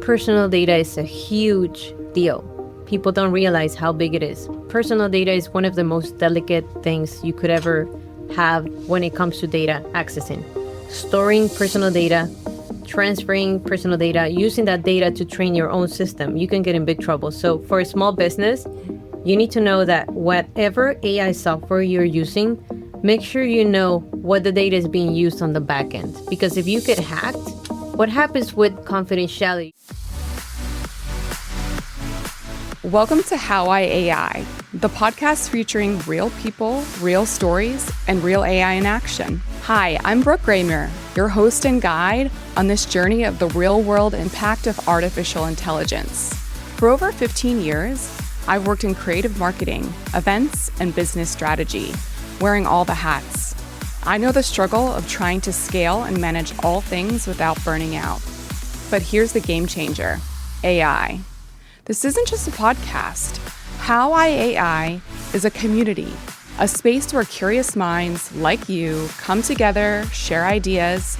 Personal data is a huge deal. People don't realize how big it is. Personal data is one of the most delicate things you could ever have when it comes to data accessing. Storing personal data, transferring personal data, using that data to train your own system, you can get in big trouble. So for a small business, you need to know that whatever AI software you're using, make sure you know what the data is being used on the back end. Because if you get hacked, what happens with confidentiality? Welcome to How I AI, the podcast featuring real people, real stories, and real AI in action. Hi, I'm Brooke Raymer, your host and guide on this journey of the real-world impact of artificial intelligence. For over 15 years, I've worked in creative marketing, events, and business strategy, wearing all the hats. I know the struggle of trying to scale and manage all things without burning out. But here's the game changer, AI. This isn't just a podcast. How I AI is a community, a space where curious minds like you come together, share ideas,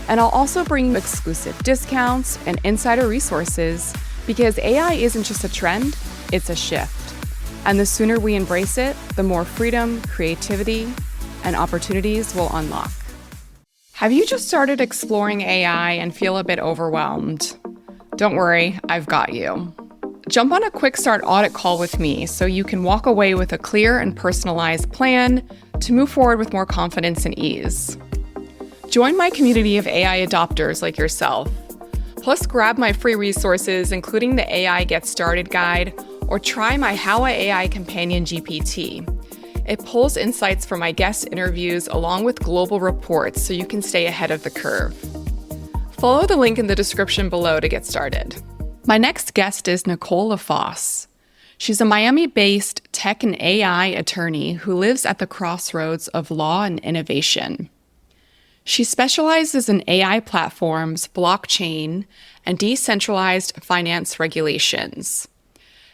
and I'll also bring you exclusive discounts and insider resources because AI isn't just a trend, it's a shift. And the sooner we embrace it, the more freedom, creativity, and opportunities will unlock. Have you just started exploring AI and feel a bit overwhelmed? Don't worry, I've got you. Jump on a quick start audit call with me so you can walk away with a clear and personalized plan to move forward with more confidence and ease. Join my community of AI adopters like yourself. Plus, grab my free resources, including the AI Get Started guide, or try my How I AI Companion GPT. It pulls insights from my guest interviews along with global reports so you can stay ahead of the curve. Follow the link in the description below to get started. My next guest is Nicolle Lafosse. She's a Miami-based tech and AI attorney who lives at the crossroads of law and innovation. She specializes in AI platforms, blockchain, and decentralized finance regulations.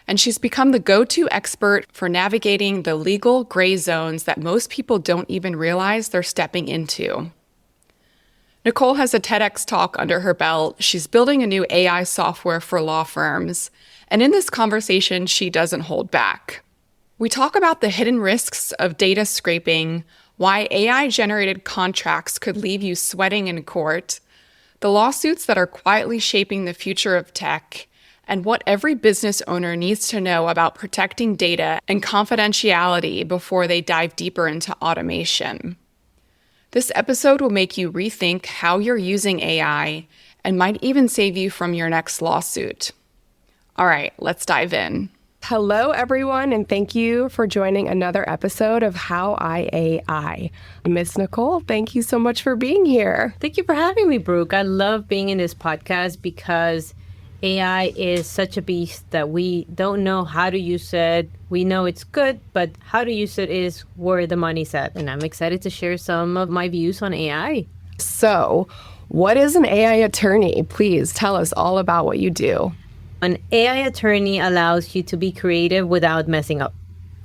And she's become the go-to expert for navigating the legal gray zones that most people don't even realize they're stepping into. Nicolle has a TEDx talk under her belt. She's building a new AI software for law firms. And in this conversation, she doesn't hold back. We talk about the hidden risks of data scraping, why AI-generated contracts could leave you sweating in court, the lawsuits that are quietly shaping the future of tech, and what every business owner needs to know about protecting data and confidentiality before they dive deeper into automation. This episode will make you rethink how you're using AI and might even save you from your next lawsuit. All right, let's dive in. Hello, everyone, and thank you for joining another episode of How I AI. Miss Nicolle, thank you so much for being here. Thank you for having me, Brooke. I love being in this podcast because AI is such a beast that we don't know how to use it. We know it's good, but how to use it is where the money's at. And I'm excited to share some of my views on AI. So, what is an AI attorney? Please tell us all about what you do. An AI attorney allows you to be creative without messing up.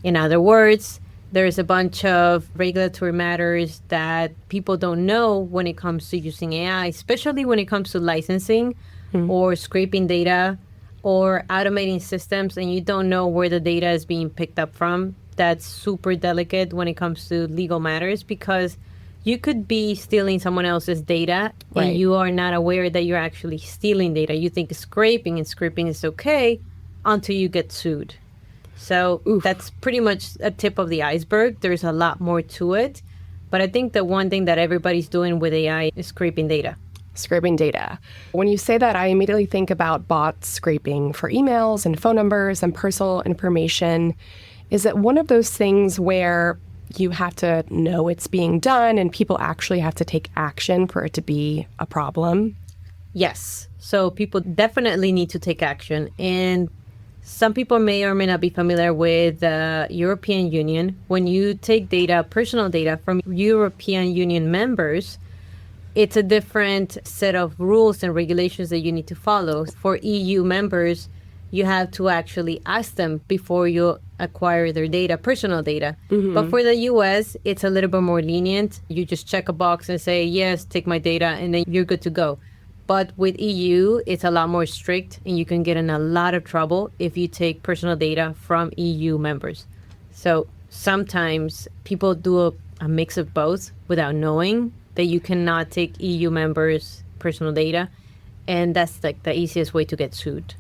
In other words, there's a bunch of regulatory matters that people don't know when it comes to using AI, especially when it comes to licensing or scraping data or automating systems, and you don't know where the data is being picked up from. That's super delicate when it comes to legal matters because you could be stealing someone else's data and you are not aware that you're actually stealing data. You think scraping is okay until you get sued. So that's pretty much a tip of the iceberg. There's a lot more to it. But I think the one thing that everybody's doing with AI is scraping data. Scraping data. When you say that, I immediately think about bots scraping for emails and phone numbers and personal information. Is it one of those things where you have to know it's being done and people actually have to take action for it to be a problem? Yes. So people definitely need to take action. And some people may or may not be familiar with the European Union. When you take data, personal data from European Union members, it's a different set of rules and regulations that you need to follow. For EU members, you have to actually ask them before you acquire their data, personal data. But for the US, it's a little bit more lenient. You just check a box and say, yes, take my data, and then you're good to go. But with EU, it's a lot more strict, and you can get in a lot of trouble if you take personal data from EU members. So sometimes people do a mix of both without knowing that you cannot take EU members' personal data. And that's like the easiest way to get sued.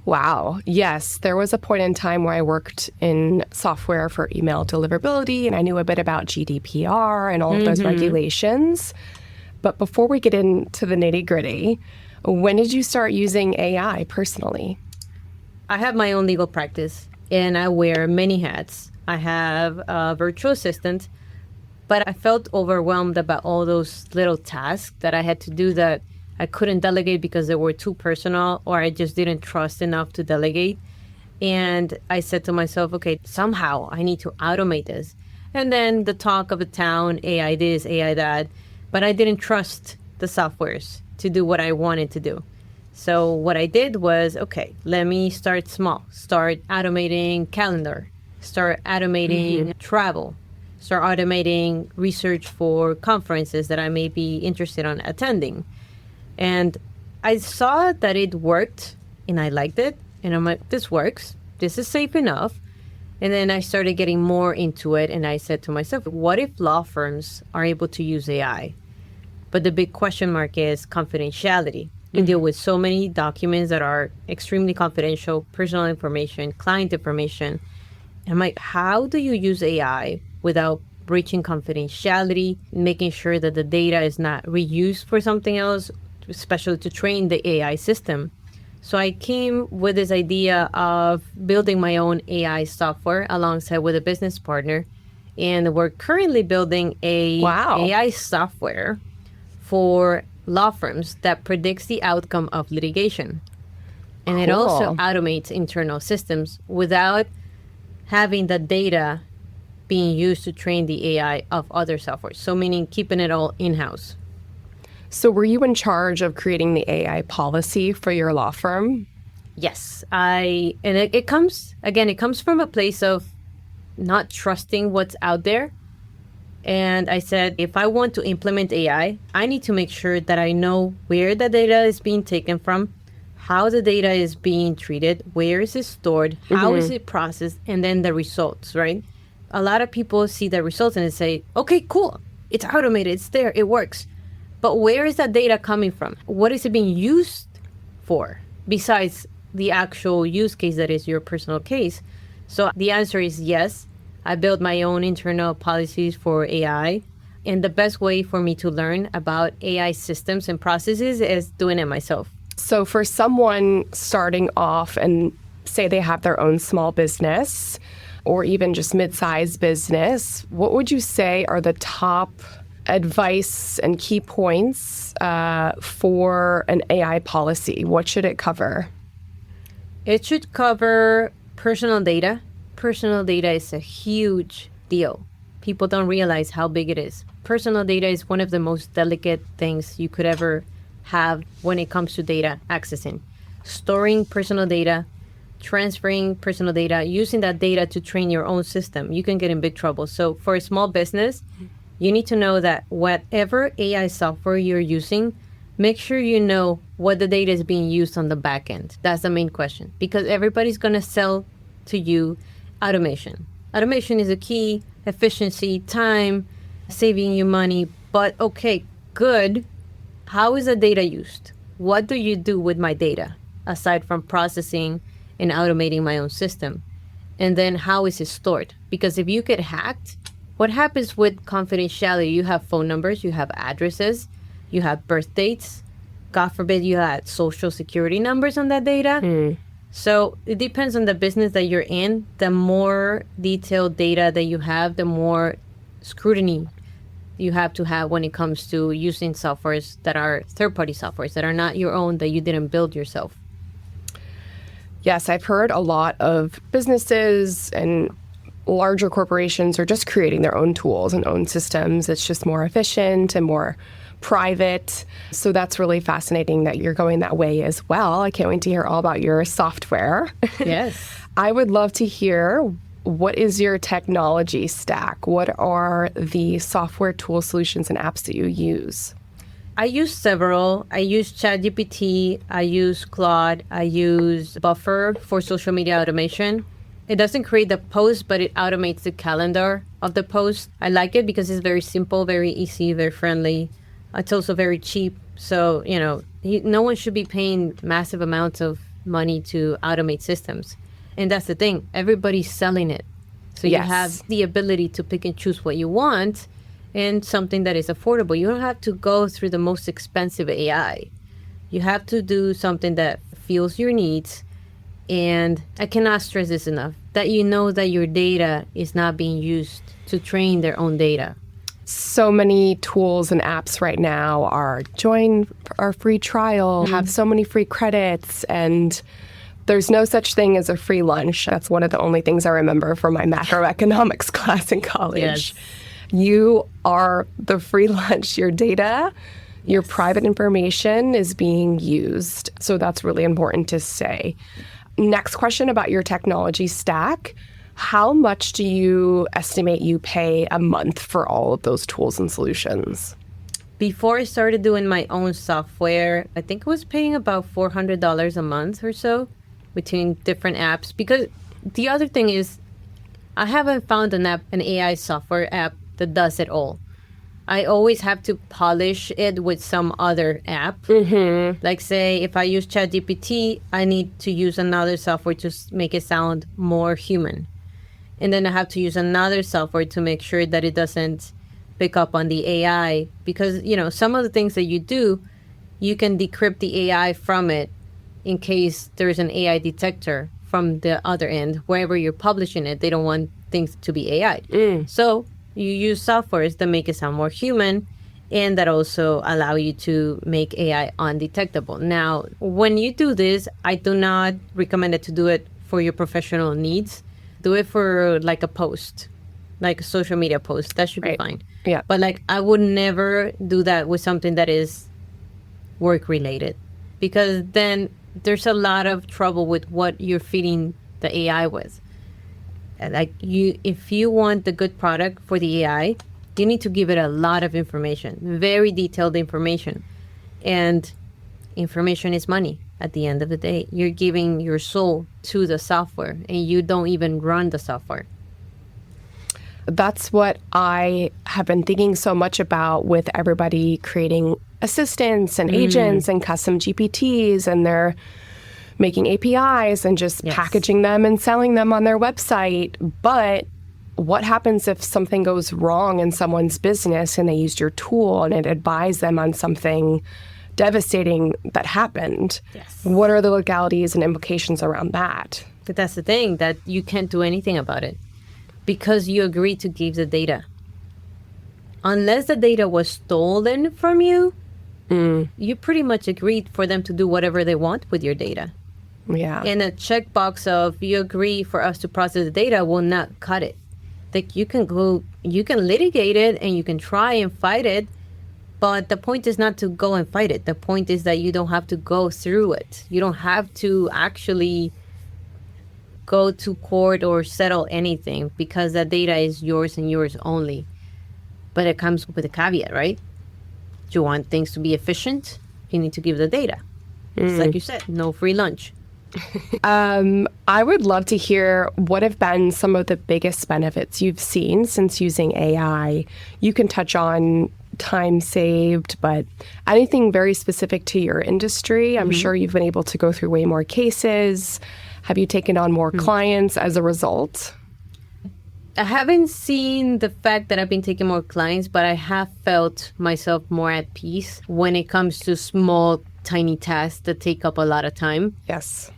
Wow. Yes. There was a point in time where I worked in software for email deliverability, and I knew a bit about GDPR and all of those regulations. But before we get into the nitty-gritty, when did you start using AI personally? I have my own legal practice, and I wear many hats. I have a virtual assistant, but I felt overwhelmed about all those little tasks that I had to do that I couldn't delegate because they were too personal, or I just didn't trust enough to delegate. And I said to myself, okay, somehow I need to automate this. And then the talk of the town, AI this, AI that, but I didn't trust the softwares to do what I wanted to do. So what I did was, okay, let me start small, start automating calendar, start automating travel, start automating research for conferences that I may be interested in attending. And I saw that it worked, and I liked it. And I'm like, this works. This is safe enough. And then I started getting more into it. And I said to myself, what if law firms are able to use AI? But the big question mark is confidentiality. You deal with so many documents that are extremely confidential, personal information, client information. And I'm like, how do you use AI without breaching confidentiality, making sure that the data is not reused for something else, especially to train the AI system? So I came with this idea of building my own AI software alongside with a business partner. And we're currently building a AI software for law firms that predicts the outcome of litigation. And it also automates internal systems without having the data being used to train the AI of other software. So meaning keeping it all in-house. So were you in charge of creating the AI policy for your law firm? Yes. It comes from a place of not trusting what's out there. And I said, if I want to implement AI, I need to make sure that I know where the data is being taken from, how the data is being treated, where is it stored, how is it processed, and then the results, right? A lot of people see the results and they say, okay, cool. It's automated. It's there. It works. But where is that data coming from? What is it being used for besides the actual use case that is your personal case? So the answer is yes. I built my own internal policies for AI. And the best way for me to learn about AI systems and processes is doing it myself. So for someone starting off and say they have their own small business or even just mid-sized business, what would you say are the top advice and key points for an AI policy? What should it cover? It should cover personal data. Personal data is a huge deal. People don't realize how big it is. Personal data is one of the most delicate things you could ever have when it comes to data accessing. Storing personal data, transferring personal data, using that data to train your own system, you can get in big trouble. So for a small business, you need to know that whatever AI software you're using, make sure you know what the data is being used on the back end. That's the main question, because everybody's going to sell to you automation. Automation is a key, efficiency, time, saving you money. But okay, good. How is the data used? What do you do with my data aside from processing and automating my own system? And then how is it stored? Because if you get hacked, what happens with confidentiality? You have phone numbers, you have addresses, you have birth dates. God forbid you had social security numbers on that data. So it depends on the business that you're in. The more detailed data that you have, the more scrutiny you have to have when it comes to using softwares that are third-party softwares that are not your own, that you didn't build yourself. Yes, I've heard a lot of businesses and larger corporations are just creating their own tools and own systems. It's just more efficient and more private. So that's really fascinating that you're going that way as well. I can't wait to hear all about your software. Yes. I would love to hear, what is your technology stack? What are the software tool solutions and apps that you use? I use several. I use ChatGPT, I use Claude, I use Buffer for social media automation. It doesn't create the post, but it automates the calendar of the post. I like it because it's very simple, very easy, very friendly. It's also very cheap. So, no one should be paying massive amounts of money to automate systems. And that's the thing. Everybody's selling it. So you have the ability to pick and choose what you want and something that is affordable. You don't have to go through the most expensive AI. You have to do something that fills your needs. And I cannot stress this enough, that you know that your data is not being used to train their own data. So many tools and apps right now are join our free trial, have so many free credits, and there's no such thing as a free lunch. That's one of the only things I remember from my macroeconomics class in college. Yes. You are the free lunch. Your data, your private information is being used. So that's really important to say. Next question about your technology stack. How much do you estimate you pay a month for all of those tools and solutions? Before I started doing my own software, I think I was paying about $400 a month or so between different apps. Because the other thing is, I haven't found an AI software app that does it all. I always have to polish it with some other app. Like say, if I use ChatGPT, I need to use another software to make it sound more human. And then I have to use another software to make sure that it doesn't pick up on the AI. Because, some of the things that you do, you can decrypt the AI from it in case there's an AI detector from the other end. Wherever you're publishing it, they don't want things to be AI. So you use softwares that make it sound more human and that also allow you to make AI undetectable. Now, when you do this, I do not recommend it to do it for your professional needs. Do it for like a post, like a social media post. That should be fine. Yeah. But I would never do that with something that is work related, because then there's a lot of trouble with what you're feeding the AI with. If you want the good product for the AI, you need to give it a lot of information, very detailed information. And information is money at the end of the day. You're giving your soul to the software and you don't even run the software. That's what I have been thinking so much about with everybody creating assistants and agents and custom GPTs, and they're making APIs and just packaging them and selling them on their website. But what happens if something goes wrong in someone's business and they used your tool and it advised them on something devastating that happened? What are the legalities and implications around that? But that's the thing, that you can't do anything about it because you agreed to give the data. Unless the data was stolen from you, you pretty much agreed for them to do whatever they want with your data. Yeah. And a checkbox of you agree for us to process the data will not cut it. You can litigate it and you can try and fight it, but the point is not to go and fight it. The point is that you don't have to go through it. You don't have to actually go to court or settle anything because that data is yours and yours only. But it comes with a caveat, right? Do you want things to be efficient? You need to give the data. It's like you said, no free lunch. I would love to hear what have been some of the biggest benefits you've seen since using AI. You can touch on time saved, but anything very specific to your industry. I'm sure you've been able to go through way more cases. Have you taken on more clients as a result? I haven't seen the fact that I've been taking more clients, but I have felt myself more at peace when it comes to small, tiny tasks that take up a lot of time. Yes.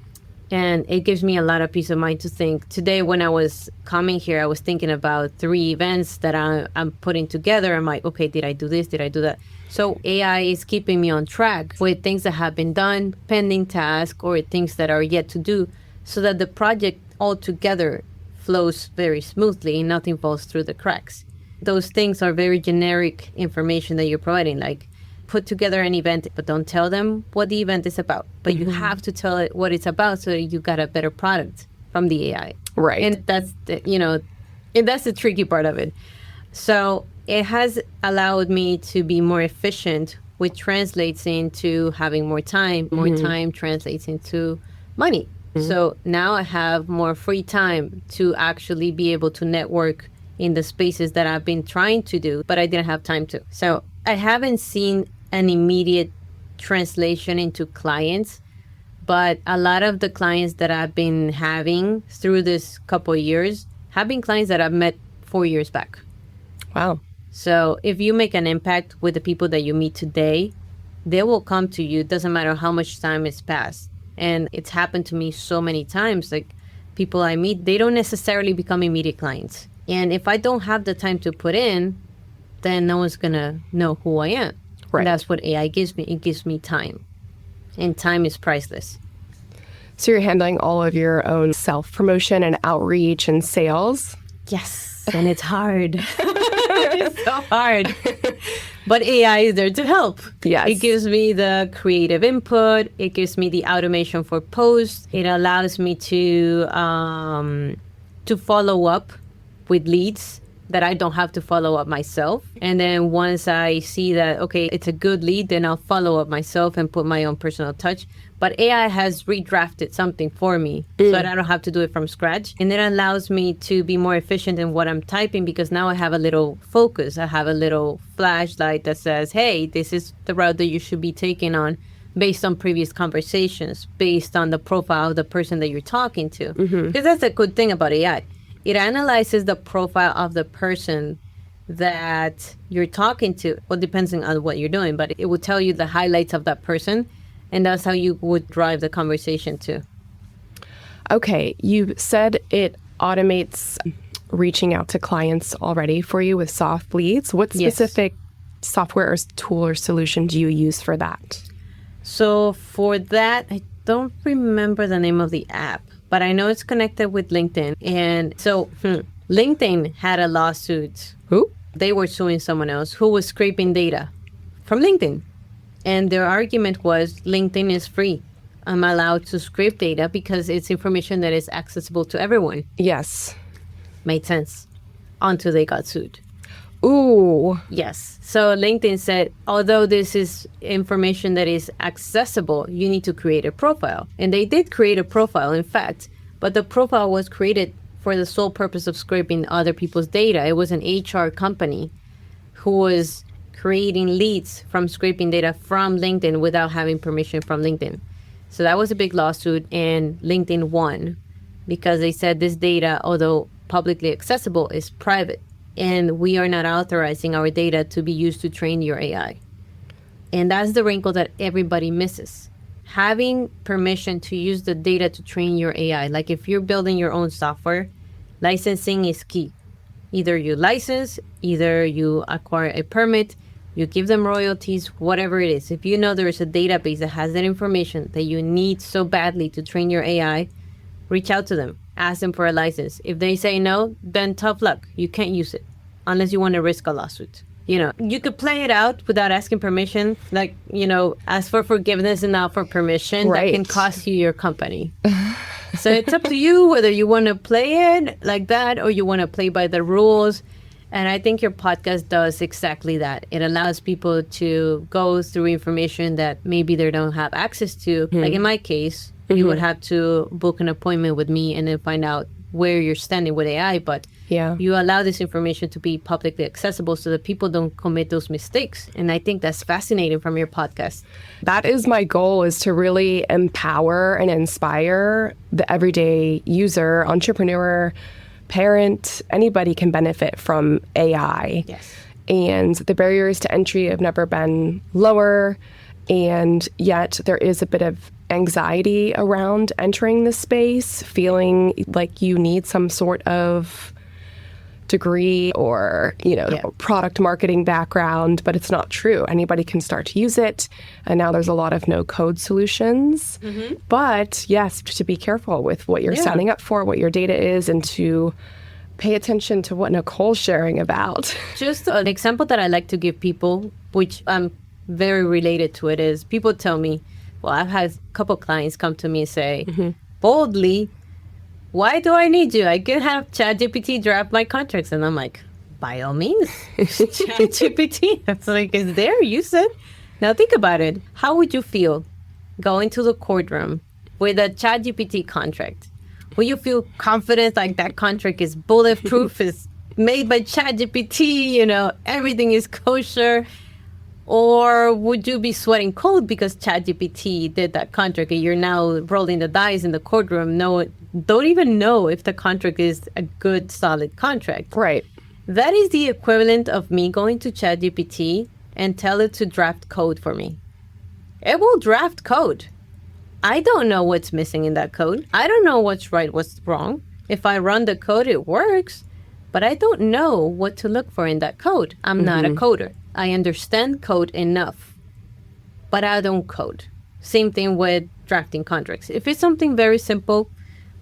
And it gives me a lot of peace of mind to think. Today, when I was coming here, I was thinking about 3 events that I'm putting together. I'm like, okay, did I do this? Did I do that? So AI is keeping me on track with things that have been done, pending tasks, or things that are yet to do, so that the project altogether flows very smoothly and nothing falls through the cracks. Those things are very generic information that you're providing, like put together an event, but don't tell them what the event is about. But you have to tell it what it's about so that you got a better product from the AI. Right. And that's the tricky part of it. So it has allowed me to be more efficient which translates into having more time. More time translates into money. So now I have more free time to actually be able to network in the spaces that I've been trying to do, but I didn't have time to. So I haven't seen an immediate translation into clients, but a lot of the clients that I've been having through this couple of years have been clients that I've met 4 years back. Wow. So if you make an impact with the people that you meet today, they will come to you. It doesn't matter how much time has passed. And it's happened to me so many times. Like people I meet, they don't necessarily become immediate clients. And if I don't have the time to put in, then no one's going to know who I am. Right. And that's what AI gives me. It gives me time. And time is priceless. So you're handling all of your own self-promotion and outreach and sales? Yes. And it's hard. It's so hard. But AI is there to help. Yes. It gives me the creative input. It gives me the automation for posts. It allows me to follow up with leads that I don't have to follow up myself. And then once I see that, okay, it's a good lead, then I'll follow up myself and put my own personal touch. But AI has redrafted something for me so that I don't have to do it from scratch. And it allows me to be more efficient in what I'm typing because now I have a little focus. I have a little flashlight that says, hey, this is the route that you should be taking on based on previous conversations, based on the profile of the person that you're talking to. Because that's a good thing about AI. It analyzes the profile of the person that you're talking to. Well, depending on what you're doing, but it will tell you the highlights of that person. And that's how you would drive the conversation too. Okay, you said it automates reaching out to clients already for you with soft leads. What specific software or tool or solution do you use for that? So for that, I don't remember the name of the app, but I know it's connected with LinkedIn. And so LinkedIn had a lawsuit. Who? They were suing someone else who was scraping data from LinkedIn. And their argument was LinkedIn is free. I'm allowed to scrape data because it's information that is accessible to everyone. Yes. Made sense. Until they got sued. Ooh. Yes. So LinkedIn said, although this is information that is accessible, you need to create a profile. And they did create a profile, in fact. But the profile was created for the sole purpose of scraping other people's data. It was an HR company who was creating leads from scraping data from LinkedIn without having permission from LinkedIn. So that was a big lawsuit, and LinkedIn won because they said this data, although publicly accessible, is private, and we are not authorizing our data to be used to train your AI. And that's the wrinkle that everybody misses. Having permission to use the data to train your AI, like if you're building your own software, licensing is key. Either you license, either you acquire a permit, you give them royalties, whatever it is. If you know there is a database that has that information that you need so badly to train your AI, reach out to them. Ask them for a license. If they say no, then tough luck. You can't use it unless you want to risk a lawsuit. You know, you could play it out without asking permission. Like, you know, ask for forgiveness and not for permission. Right. That can cost you your company. So it's up to you whether you want to play it like that or you want to play by the rules. And I think your podcast does exactly that. It allows people to go through information that maybe they don't have access to. Like in my case, you would have to book an appointment with me and then find out where you're standing with AI. But you allow this information to be publicly accessible so that people don't commit those mistakes. And I think that's fascinating from your podcast. That is my goal, is to really empower and inspire the everyday user, entrepreneur, parent. Anybody can benefit from AI. Yes. And the barriers to entry have never been lower. And yet there is a bit of anxiety around entering the space, feeling like you need some sort of degree or, product marketing background, but it's not true. Anybody can start to use it. And now there's a lot of no-code solutions. But yes, to be careful with what you're signing up for, what your data is, and to pay attention to what Nicole's sharing about. Just an example that I like to give people, which I'm very related to it, is people tell me, well, I've had a couple clients come to me and say, boldly, why do I need you? I can have ChatGPT draft my contracts. And I'm like, by all means, ChatGPT. That's like, it's there, use it. Now think about it. How would you feel going to the courtroom with a ChatGPT contract? Will you feel confident like that contract is bulletproof, is made by ChatGPT, everything is kosher? Or would you be sweating cold because ChatGPT did that contract and you're now rolling the dice in the courtroom? Don't even know if the contract is a good, solid contract. Right. That is the equivalent of me going to ChatGPT and tell it to draft code for me. It will draft code. I don't know what's missing in that code. I don't know what's right, what's wrong. If I run the code, it works, but I don't know what to look for in that code. I'm not a coder. I understand code enough, but I don't code. Same thing with drafting contracts. If it's something very simple,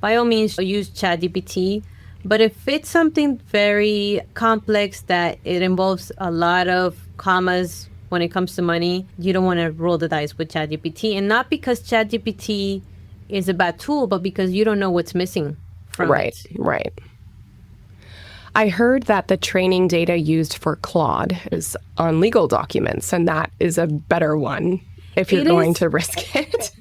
by all means, use ChatGPT. But if it's something very complex that it involves a lot of commas when it comes to money, you don't want to roll the dice with ChatGPT. And not because ChatGPT is a bad tool, but because you don't know what's missing from it. Right. I heard that the training data used for Claude is on legal documents, and that is a better one if you're going to risk it.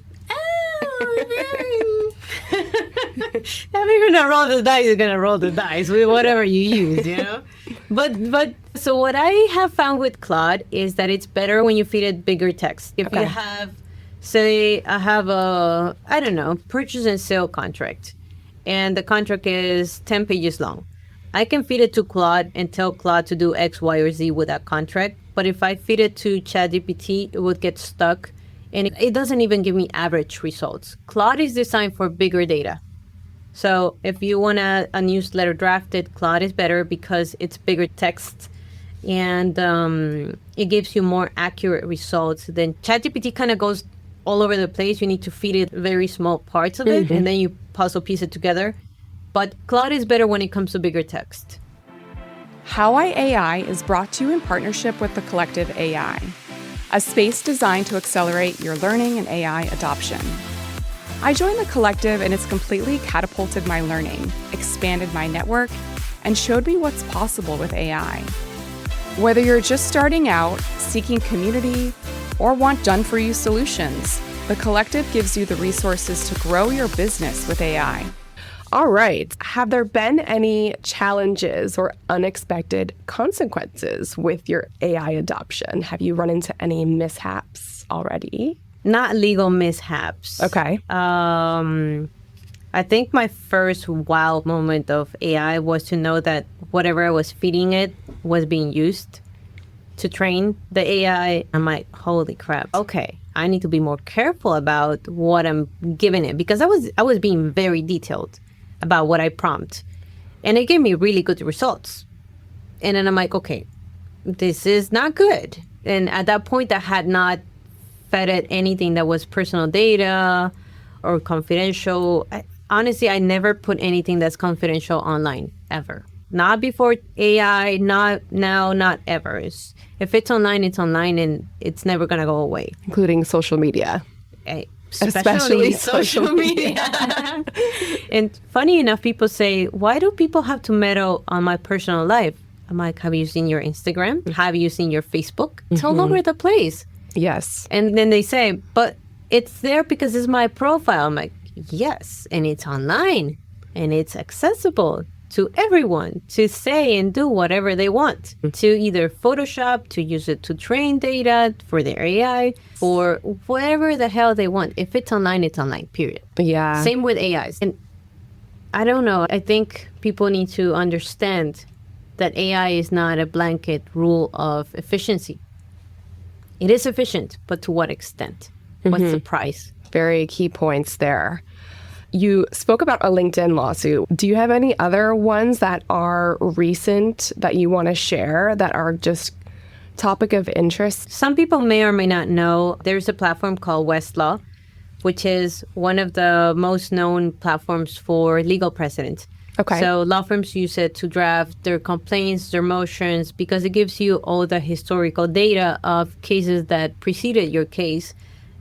If you're gonna roll the dice, you're gonna roll the dice with whatever you use, But so what I have found with Claude is that it's better when you feed it bigger text. If you have, say, I have a, purchase and sale contract, and the contract is 10 pages long. I can feed it to Claude and tell Claude to do X, Y, or Z with that contract. But if I feed it to ChatGPT, it would get stuck, and it doesn't even give me average results. Claude is designed for bigger data. So if you want a newsletter drafted, Claude is better because it's bigger text and it gives you more accurate results. Then ChatGPT kind of goes all over the place. You need to feed it very small parts of it, and then you puzzle piece it together. But Claude is better when it comes to bigger text. How I AI is brought to you in partnership with the Collective AI, a space designed to accelerate your learning and AI adoption. I joined the Collective and it's completely catapulted my learning, expanded my network, and showed me what's possible with AI. Whether you're just starting out, seeking community, or want done-for-you solutions, the Collective gives you the resources to grow your business with AI. All right. Have there been any challenges or unexpected consequences with your AI adoption? Have you run into any mishaps already? Not legal mishaps. Okay. I think my first wow moment of AI was to know that whatever I was feeding it was being used to train the AI. I'm like, holy crap. Okay, I need to be more careful about what I'm giving it, because I was being very detailed about what I prompt, and it gave me really good results. And then I'm like, okay, this is not good. And at that point, I had not fed it anything that was personal data or confidential. Honestly, I never put anything that's confidential online, ever. Not before AI, not now, not ever. If it's online, and it's never going to go away. Including social media. Especially social media. And funny enough, people say, why do people have to meddle on my personal life? I'm like, have you seen your Instagram? Have you seen your Facebook? It's all over the place. Yes. And then they say, but it's there because it's my profile. I'm like, yes. And it's online and it's accessible to everyone to say and do whatever they want, to either Photoshop, to use it to train data for their AI, or whatever the hell they want. If it's online, period. Yeah. Same with AIs. And I don't know. I think people need to understand that AI is not a blanket rule of efficiency. It is efficient, but to what extent? What's the price? Very key points there. You spoke about a LinkedIn lawsuit. Do you have any other ones that are recent that you want to share that are just topic of interest? Some people may or may not know there's a platform called Westlaw, which is one of the most known platforms for legal precedent. Okay. So law firms use it to draft their complaints, their motions, because it gives you all the historical data of cases that preceded your case,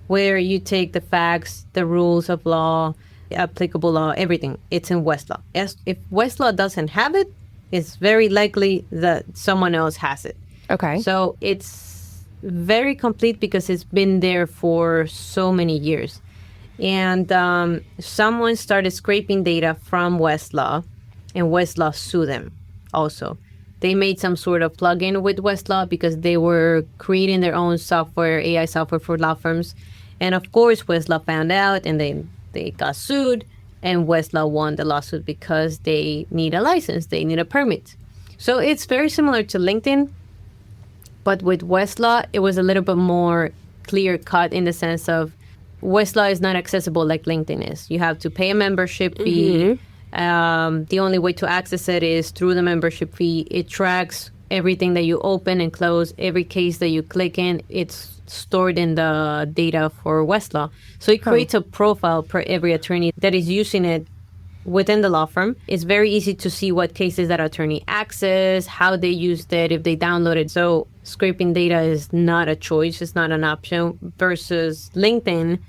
where you take the facts, the rules of law, applicable law, everything. It's in Westlaw. If Westlaw doesn't have it, it's very likely that someone else has it. Okay. So it's very complete because it's been there for so many years. And someone started scraping data from Westlaw, and Westlaw sued them also. They made some sort of plugin with Westlaw because they were creating their own software, AI software for law firms. And of course, Westlaw found out and they got sued, and Westlaw won the lawsuit because they need a license, they need a permit. So it's very similar to LinkedIn, but with Westlaw, it was a little bit more clear cut in the sense of Westlaw is not accessible like LinkedIn is. You have to pay a membership fee. The only way to access it is through the membership fee. It tracks everything that you open and close, every case that you click in. It's stored in the data for Westlaw. So it creates a profile per every attorney that is using it within the law firm. It's very easy to see what cases that attorney access, how they used it, if they downloaded. So scraping data is not a choice. It's not an option versus LinkedIn,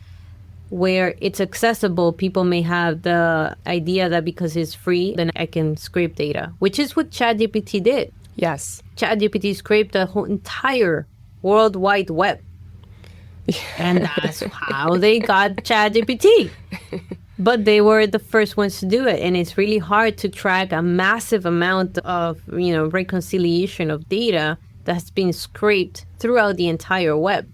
where it's accessible. People may have the idea that because it's free, then I can scrape data, which is what ChatGPT did. Yes. ChatGPT scraped the whole entire World Wide Web. And that's how they got ChatGPT. But they were the first ones to do it. And it's really hard to track a massive amount of, reconciliation of data that's been scraped throughout the entire web.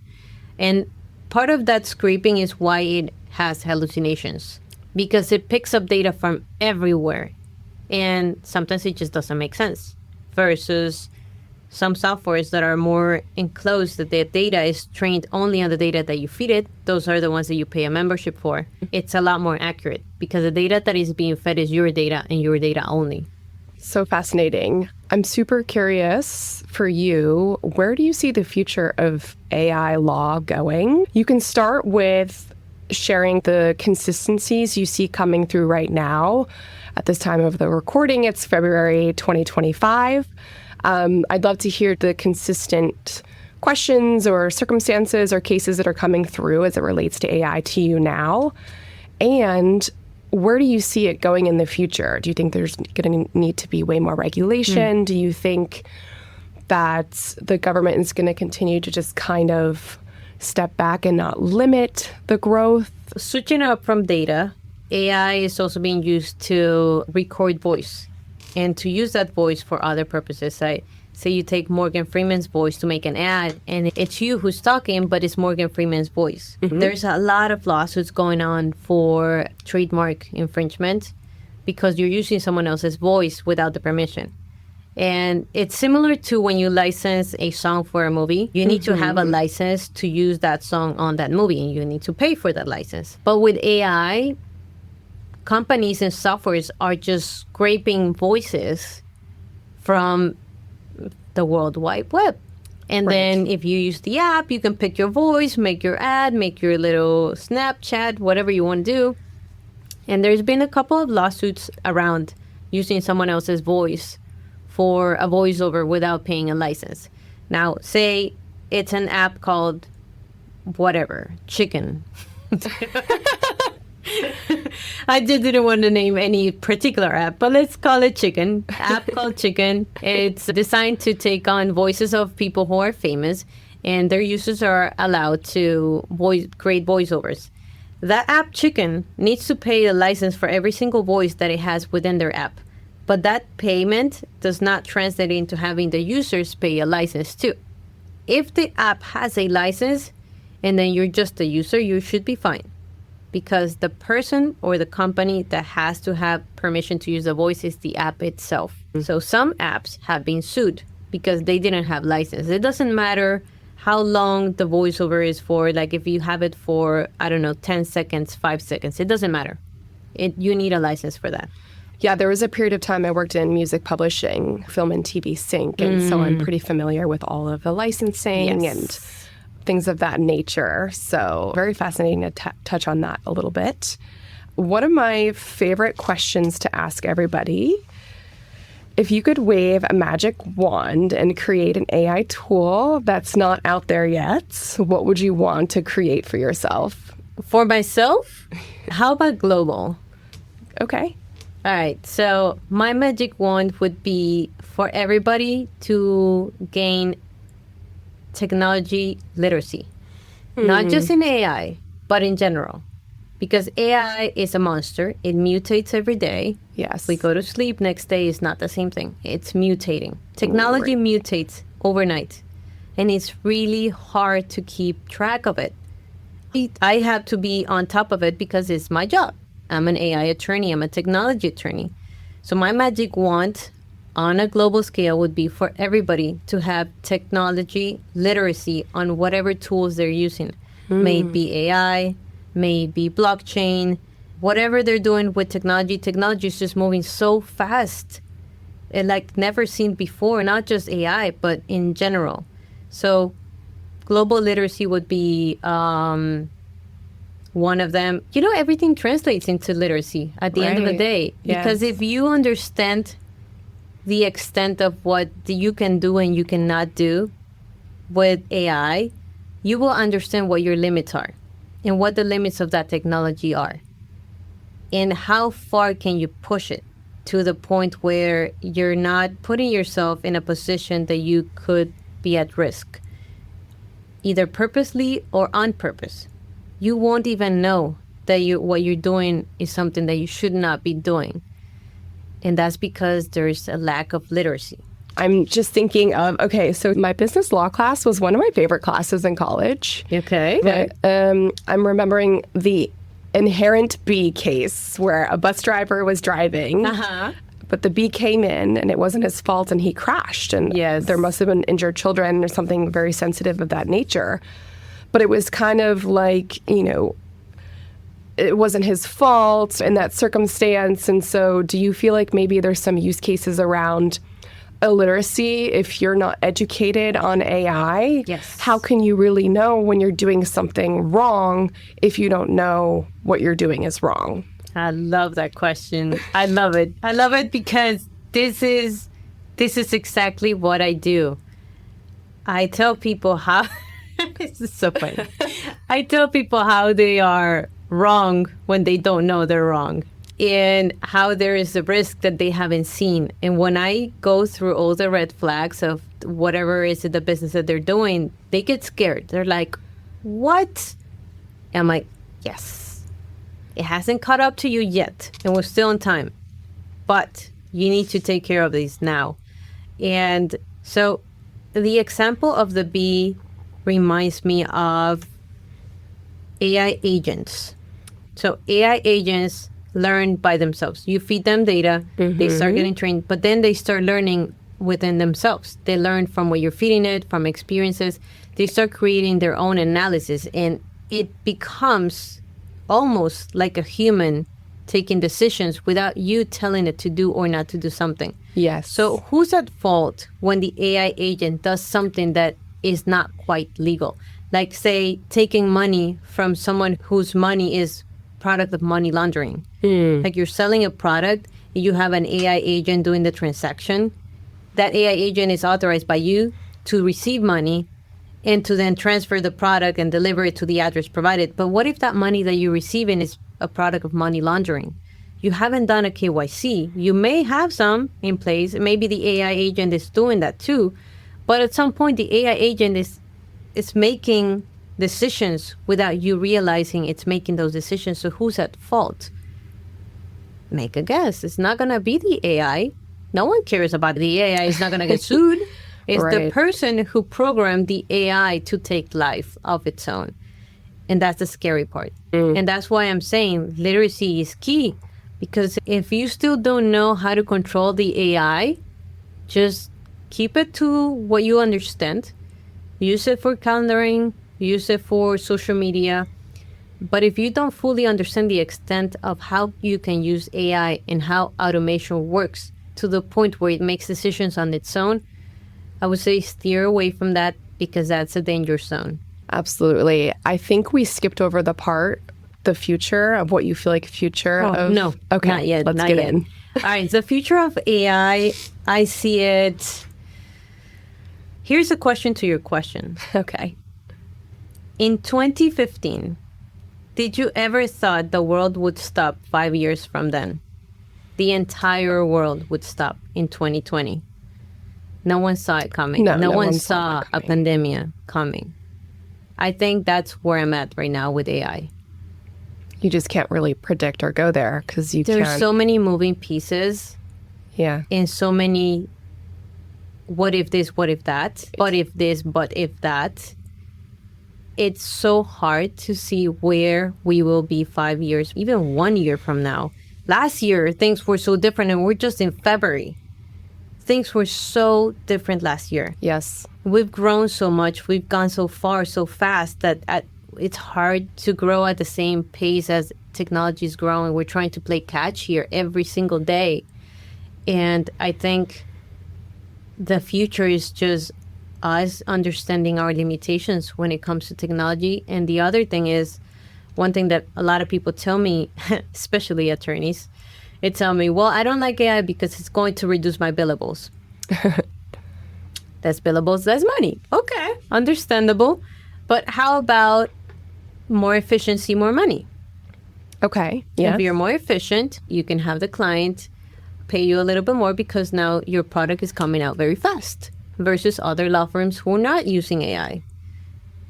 And part of that scraping is why it has hallucinations, because it picks up data from everywhere. And sometimes it just doesn't make sense. Versus some softwares that are more enclosed, that their data is trained only on the data that you feed it. Those are the ones that you pay a membership for. It's a lot more accurate because the data that is being fed is your data and your data only. So fascinating. I'm super curious for you. Where do you see the future of AI law going? You can start with sharing the consistencies you see coming through right now. At this time of the recording, it's February 2025. I'd love to hear the consistent questions or circumstances or cases that are coming through as it relates to AI to you now. And where do you see it going in the future? Do you think there's going to need to be way more regulation? Do you think that the government is going to continue to just kind of step back and not limit the growth? Switching up from data, AI is also being used to record voice and to use that voice for other purposes. Say you take Morgan Freeman's voice to make an ad, and it's you who's talking, but it's Morgan Freeman's voice. There's a lot of lawsuits going on for trademark infringement because you're using someone else's voice without the permission. And it's similar to when you license a song for a movie. You need to have a license to use that song on that movie, and you need to pay for that license. But with AI, companies and softwares are just scraping voices from the World Wide Web. And then if you use the app, you can pick your voice, make your ad, make your little Snapchat, whatever you want to do. And there's been a couple of lawsuits around using someone else's voice for a voiceover without paying a license. Now, say it's an app called whatever, Chicken. I just didn't want to name any particular app, but let's call it Chicken. App called Chicken. It's designed to take on voices of people who are famous, and their users are allowed to create voiceovers. That app Chicken needs to pay a license for every single voice that it has within their app. But that payment does not translate into having the users pay a license too. If the app has a license and then you're just a user, you should be fine. Because the person or the company that has to have permission to use the voice is the app itself. So some apps have been sued because they didn't have license. It doesn't matter how long the voiceover is for. Like if you have it for, 10 seconds, 5 seconds, it doesn't matter. You need a license for that. Yeah, there was a period of time I worked in music publishing, film and TV sync, and so I'm pretty familiar with all of the licensing and things of that nature. So very fascinating to touch on that a little bit. One of my favorite questions to ask everybody, if you could wave a magic wand and create an AI tool that's not out there yet, what would you want to create for yourself? For myself, how about global? Okay. All right. So my magic wand would be for everybody to gain technology literacy, not just in AI, but in general. Because AI is a monster. It mutates every day. Yes. We go to sleep, next day is not the same thing. It's mutating. Technology mutates overnight. And it's really hard to keep track of it. I have to be on top of it because it's my job. I'm an AI attorney. I'm a technology attorney. So my magic wand on a global scale would be for everybody to have technology literacy on whatever tools they're using. May it be AI, may it be blockchain, whatever they're doing with technology. Technology is just moving so fast. And like never seen before, not just AI, but in general. So global literacy would be one of them. You know, everything translates into literacy at the end of the day. Because if you understand the extent of what you can do and you cannot do with AI, you will understand what your limits are and what the limits of that technology are. And how far can you push it to the point where you're not putting yourself in a position that you could be at risk, either purposely or on purpose. You won't even know that what you're doing is something that you should not be doing. And that's because there's a lack of literacy. I'm just thinking of, okay, so my business law class was one of my favorite classes in college. Okay. But, I'm remembering the inherent bee case where a bus driver was driving, but the bee came in and it wasn't his fault and he crashed. And there must have been injured children or something very sensitive of that nature. But it was kind of like, you know, it wasn't his fault in that circumstance. And so do you feel like maybe there's some use cases around illiteracy if you're not educated on AI? Yes. How can you really know when you're doing something wrong if you don't know what you're doing is wrong? I love that question. I love it. I love it because this is exactly what I do. I tell people how this is so funny. I tell people how they are wrong when they don't know they're wrong, and how there is a risk that they haven't seen. And when I go through all the red flags of whatever is the business that they're doing, they get scared. They're like, what? And I'm like, yes, it hasn't caught up to you yet, and we're still in time, but you need to take care of these now. And so the example of the bee reminds me of AI agents. So AI agents learn by themselves. You feed them data, they start getting trained, but then they start learning within themselves. They learn from what you're feeding it, from experiences. They start creating their own analysis, and it becomes almost like a human taking decisions without you telling it to do or not to do something. Yes. So who's at fault when the AI agent does something that is not quite legal? Like, say, taking money from someone whose money is product of money laundering. Like, you're selling a product, you have an AI agent doing the transaction. That AI agent is authorized by you to receive money and to then transfer the product and deliver it to the address provided. But what if that money that you're receiving is a product of money laundering? You haven't done a KYC. You may have some in place. Maybe the AI agent is doing that too. But at some point, the AI agent is making decisions without you realizing it's making those decisions. So who's at fault? Make a guess. It's not going to be the AI. No one cares about the AI. It's not going to get sued. It's the person who programmed the AI to take life of its own. And that's the scary part. And that's why I'm saying literacy is key. Because if you still don't know how to control the AI, just keep it to what you understand. Use it for calendaring. Use it for social media. But if you don't fully understand the extent of how you can use AI and how automation works to the point where it makes decisions on its own, I would say steer away from that, because that's a danger zone. Absolutely. I think we skipped over the future of what you feel like future of. No, okay, not yet. Let's not get yet. in. All right, the future of AI, I see it. Here's a question to your question. Okay. In 2015, did you ever thought the world would stop 5 years from then? The entire world would stop in 2020. No one saw it coming. No one saw a pandemic coming. I think that's where I'm at right now with AI. You just can't really predict or go there because There's so many moving pieces. Yeah. And so many what if this, what if that, what if this, but if that. It's so hard to see where we will be 5 years, even 1 year from now. Last year, things were so different, and we're just in February. Things were so different last year. Yes. We've grown so much. We've gone so far, so fast that it's hard to grow at the same pace as technology is growing. We're trying to play catch here every single day. And I think the future is just us understanding our limitations when it comes to technology. And the other thing is, one thing that a lot of people tell me, especially attorneys, they tell me, well, I don't like AI because it's going to reduce my billables. Less billables, less money. Okay, understandable. But how about more efficiency, more money? Okay, yeah. If you're more efficient, you can have the client pay you a little bit more because now your product is coming out very fast versus other law firms who are not using AI.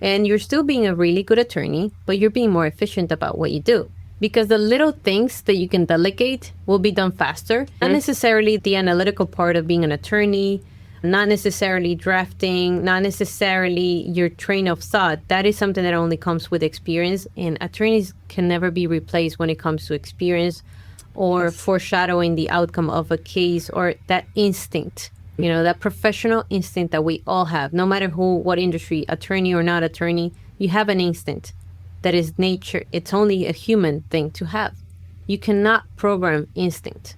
And you're still being a really good attorney, but you're being more efficient about what you do. Because the little things that you can delegate will be done faster. Not necessarily the analytical part of being an attorney, not necessarily drafting, not necessarily your train of thought. That is something that only comes with experience. And attorneys can never be replaced when it comes to experience or foreshadowing the outcome of a case or that instinct. You know, that professional instinct that we all have, no matter who, what industry, attorney or not attorney, you have an instinct that is nature. It's only a human thing to have. You cannot program instinct.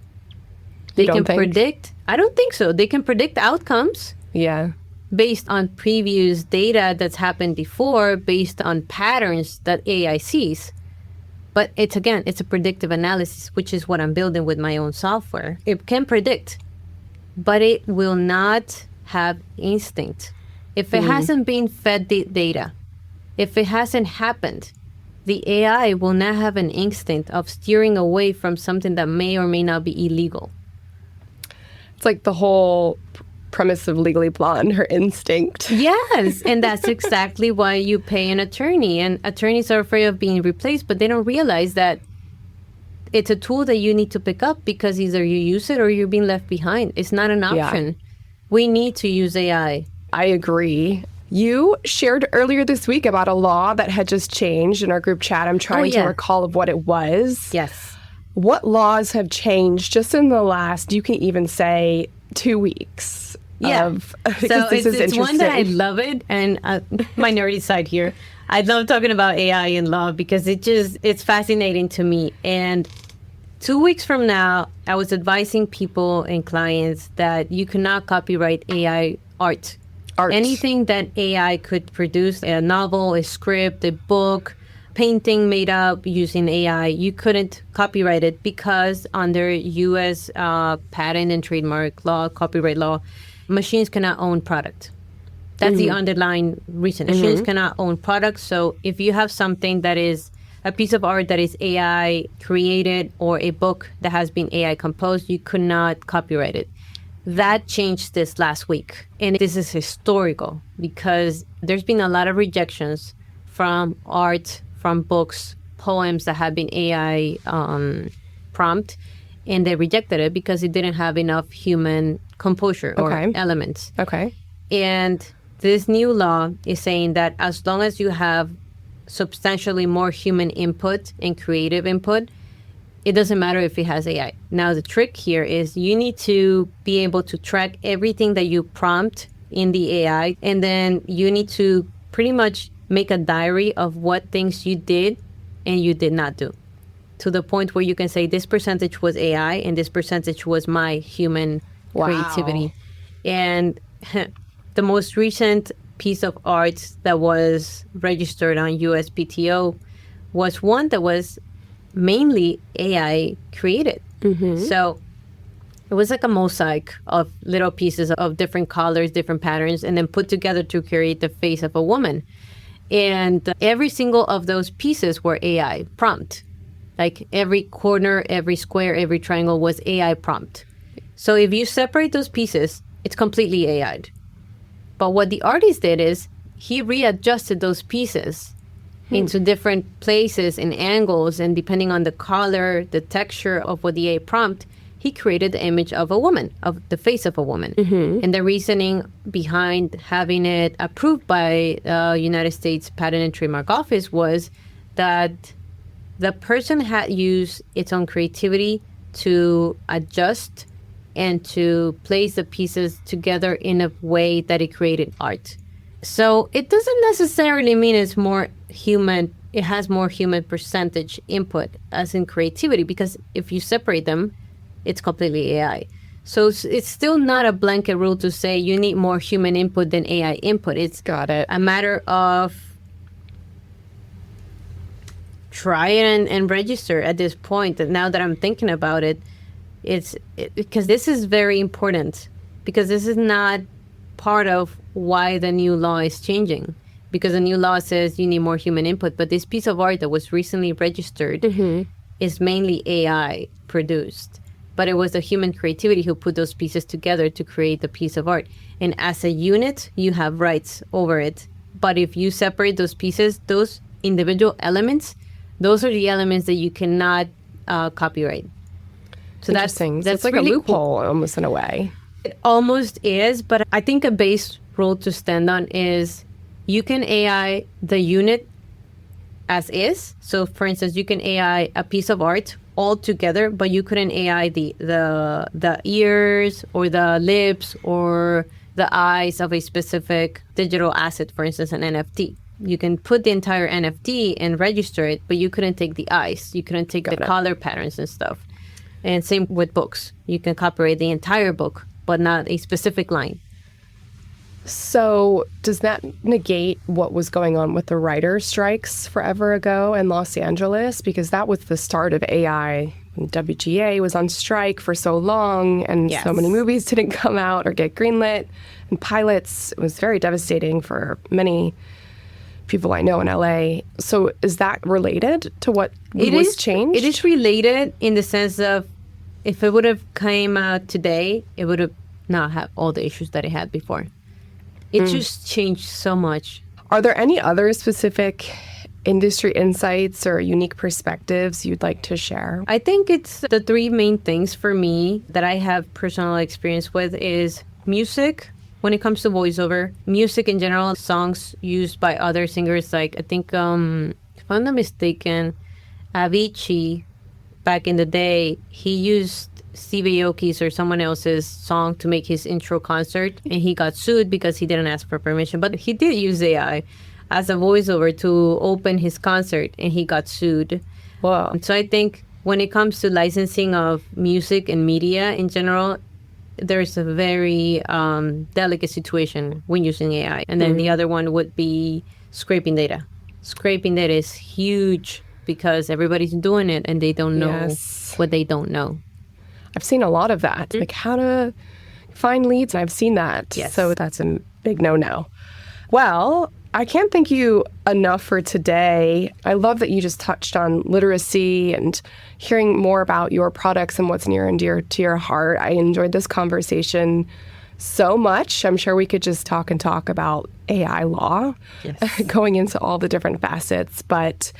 They can predict. I don't think so. They can predict outcomes. Yeah. Based on previous data that's happened before, based on patterns that AI sees. But it's a predictive analysis, which is what I'm building with my own software. It can predict, but it will not have instinct. If it hasn't been fed the data, if it hasn't happened, the AI will not have an instinct of steering away from something that may or may not be illegal. It's like the whole premise of Legally Blonde, her instinct. Yes, and that's exactly why you pay an attorney. And attorneys are afraid of being replaced, but they don't realize that it's a tool that you need to pick up because either you use it or you're being left behind. It's not an option. Yeah. We need to use AI. I agree. You shared earlier this week about a law that had just changed in our group chat. I'm trying to recall of what it was. Yes. What laws have changed just in the last, you can even say, 2 weeks? Yeah. So it's one that I love it. And my nerdy side here, I love talking about AI in law because it's fascinating to me. And 2 weeks from now, I was advising people and clients that you cannot copyright AI art. Anything that AI could produce, a novel, a script, a book, painting made up using AI, you couldn't copyright it because under U.S. patent and trademark law, copyright law, machines cannot own product. That's the underlying reason. Machines cannot own products. So if you have something that is a piece of art that is AI created or a book that has been AI composed, you could not copyright it. That changed this last week. And this is historical because there's been a lot of rejections from art, from books, poems that have been AI prompt. And they rejected it because it didn't have enough human composure or elements. Okay. And this new law is saying that as long as you have substantially more human input and creative input, it doesn't matter if it has AI. Now, the trick here is you need to be able to track everything that you prompt in the AI, and then you need to pretty much make a diary of what things you did and you did not do, to the point where you can say this percentage was AI and this percentage was my human creativity. And the most recent piece of art that was registered on USPTO was one that was mainly AI created. So it was like a mosaic of little pieces of different colors, different patterns, and then put together to create the face of a woman. And every single of those pieces were AI prompt. Like every corner, every square, every triangle was AI prompt. So if you separate those pieces it's completely AI'd. But what the artist did is he readjusted those pieces into different places and angles, and depending on the color, the texture of what the AI prompt, he created the image of a woman, of the face of a woman. And the reasoning behind having it approved by United States Patent and Trademark Office was that the person had used its own creativity to adjust and to place the pieces together in a way that it created art. So it doesn't necessarily mean it's more human. It has more human percentage input as in creativity, because if you separate them, it's completely AI. So it's still not a blanket rule to say you need more human input than AI input. It's Got it. a matter of try it and register at this point. And now that I'm thinking about it, because this is very important, because this is not part of why the new law is changing, because the new law says you need more human input. But this piece of art that was recently registered is mainly AI produced. But it was the human creativity who put those pieces together to create the piece of art. And as a unit, you have rights over it. But if you separate those pieces, those individual elements, those are the elements that you cannot copyright. So Interesting. that's It's like really a loophole almost in a way. It almost is, but I think a base rule to stand on is you can AI the unit as is. So, for instance, you can AI a piece of art all together, but you couldn't AI the ears or the lips or the eyes of a specific digital asset, for instance, an NFT. You can put the entire NFT and register it, but you couldn't take the eyes. You couldn't take the color patterns and stuff. And same with books. You can copyright the entire book, but not a specific line. So does that negate what was going on with the writer strikes forever ago in Los Angeles? Because that was the start of AI. WGA was on strike for so long, and so many movies didn't come out or get greenlit. And pilots, it was very devastating for many people I know in LA. So is that related to what was changed? It is related in the sense of if it would have came out today, it would have not had all the issues that it had before. It just changed so much. Are there any other specific industry insights or unique perspectives you'd like to share? I think it's the three main things for me that I have personal experience with is music. When it comes to voiceover, music in general, songs used by other singers, like I think, if I'm not mistaken, Avicii, back in the day, he used Steve Aoki's or someone else's song to make his intro concert, and he got sued because he didn't ask for permission. But he did use AI as a voiceover to open his concert, and he got sued. Wow. So I think when it comes to licensing of music and media in general, there's a very delicate situation when using AI. And then the other one would be scraping data. Scraping data is huge because everybody's doing it and they don't know what they don't know. I've seen a lot of that, like how to find leads. I've seen that. Yes. So that's a big no-no. Well, I can't thank you enough for today. I love that you just touched on literacy and hearing more about your products and what's near and dear to your heart. I enjoyed this conversation so much. I'm sure we could just talk about AI law, going into all the different facets. But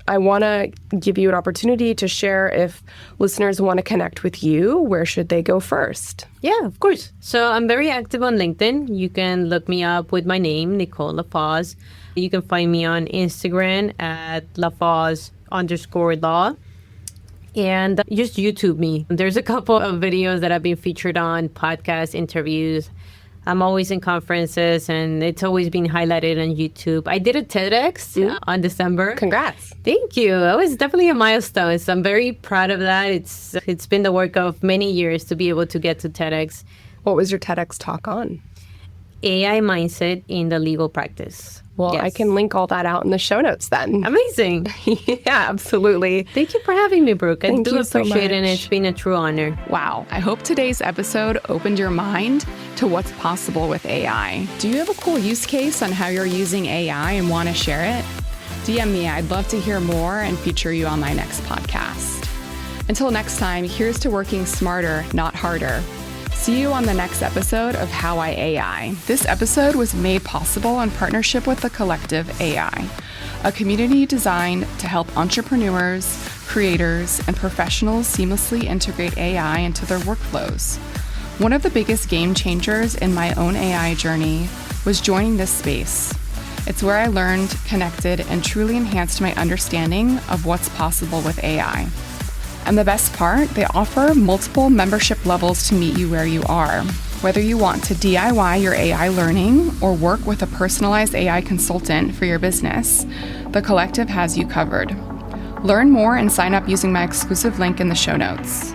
I want to give you an opportunity to share if listeners want to connect with you, where should they go first? Yeah, of course. So I'm very active on LinkedIn. You can look me up with my name, Nicolle Lafosse. You can find me on Instagram at Lafosse_law. And just YouTube me. There's a couple of videos that I've been featured on, podcast interviews. I'm always in conferences, and it's always been highlighted on YouTube. I did a TEDx on December. Congrats. Thank you. That was definitely a milestone. So I'm very proud of that. It's been the work of many years to be able to get to TEDx. What was your TEDx talk on? AI mindset in the legal practice. Well, I can link all that out in the show notes then. Amazing. Yeah, absolutely. Thank you for having me, Brooke. I do so appreciate it, and much. it's been a true honor. Wow. I hope today's episode opened your mind to what's possible with AI. Do you have a cool use case on how you're using AI and want to share it? DM me. I'd love to hear more and feature you on my next podcast. Until next time, here's to working smarter, not harder. See you on the next episode of How I AI. This episode was made possible in partnership with the Collective AI, a community designed to help entrepreneurs, creators, and professionals seamlessly integrate AI into their workflows. One of the biggest game changers in my own AI journey was joining this space. It's where I learned, connected, and truly enhanced my understanding of what's possible with AI. And the best part, they offer multiple membership levels to meet you where you are. Whether you want to DIY your AI learning or work with a personalized AI consultant for your business, the Collective has you covered. Learn more and sign up using my exclusive link in the show notes.